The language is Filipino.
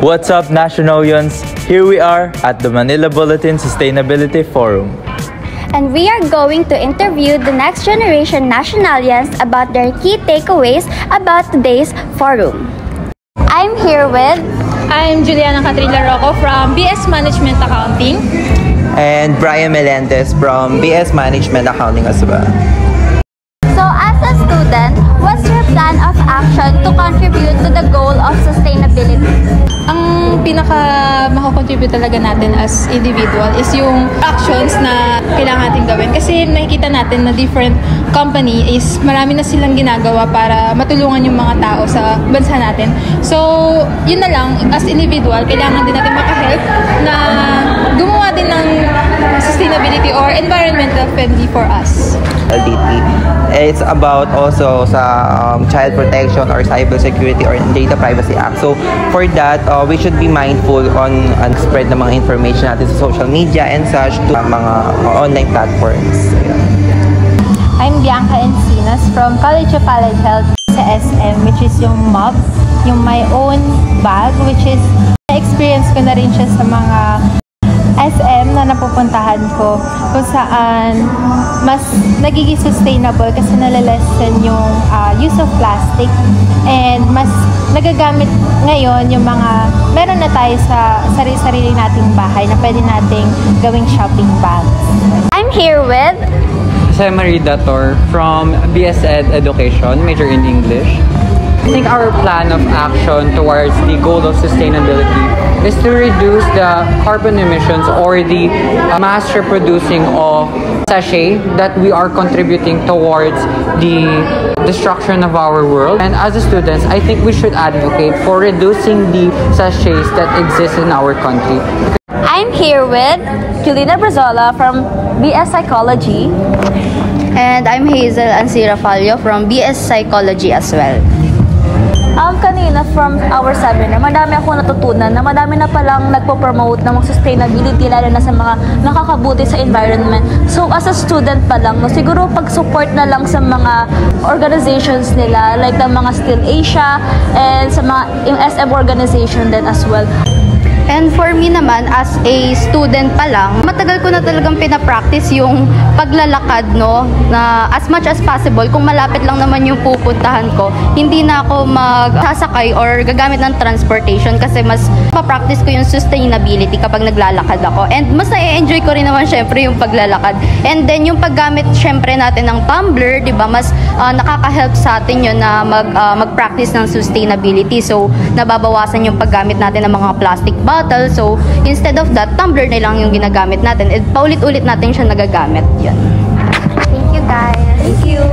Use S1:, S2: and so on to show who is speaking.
S1: What's up, Nationalians? Here we are at the Manila Bulletin Sustainability Forum.
S2: And we are going to interview the next generation Nationalians about their key takeaways about today's forum. I'm here with...
S3: I'm Juliana Catrina Rocco from BS Management Accounting.
S4: And Brian Melendez from BS Management Accounting as well.
S2: So as a student, what's your plan of action to contribute to the goal of sustainability?
S3: Ang pinaka makakontribute talaga natin as individual is yung actions na kailangan natin gawin. Kasi nakikita natin na different company is marami na silang ginagawa para matulungan yung mga tao sa bansa natin. So, yun na lang, as individual, kailangan din natin makahelp na gumawa din ng sustainability or environmental friendly for us.
S4: It's about also sa child protection or cyber security or data privacy act. So for that, we should be mindful on spread ng mga information natin sa social media and such to mga online platforms.
S5: I'm Bianca Encinas from College of Allied Health sa SM, which is yung MOB, yung my own bag, which is na-experience ko na rin siya sa mga SM na napupuntahan ko kung saan mas nagiging sustainable kasi nalalesen yung use of plastic and mas nagagamit ngayon yung mga meron na tayo sa sarili-sarili nating bahay na pwede nating gawing shopping bags.
S2: I'm here with...
S6: Marie Dator from BS Ed Education, major in English. I think our plan of action towards the goal of sustainability is to reduce the carbon emissions or the mass reproducing of sachet that we are contributing towards the destruction of our world. And as a students, I think we should advocate for reducing the sachets that exist in our country.
S2: I'm here with Julina Brazola from BS Psychology.
S7: And I'm Hazel Ansirafalio from BS Psychology as well.
S2: Kanina from our seminar, madami ako natutunan na madami na palang nagpo-promote ng sustainability lalo na sa mga nakakabuti sa environment. So as a student pa lang, siguro pag-support na lang sa mga organizations nila like the mga Still Asia and sa mga SM organization din as well.
S7: And for me naman, as a student pa lang, matagal ko na talagang pinapractice yung paglalakad, no? Na as much as possible, kung malapit lang naman yung pupuntahan ko, hindi na ako magsasakay or gagamit ng transportation kasi mas papractice ko yung sustainability kapag naglalakad ako. And mas na-enjoy ko rin naman syempre yung paglalakad. And then yung paggamit syempre natin ng tumbler, di ba? Mas nakaka-help sa atin yun na mag-practice ng sustainability. So, nababawasan yung paggamit natin ng mga plastic bottle. So, instead of that, tumbler na lang yung ginagamit natin. Paulit-ulit natin siya nagagamit. Yun.
S2: Thank you, guys.
S7: Thank you.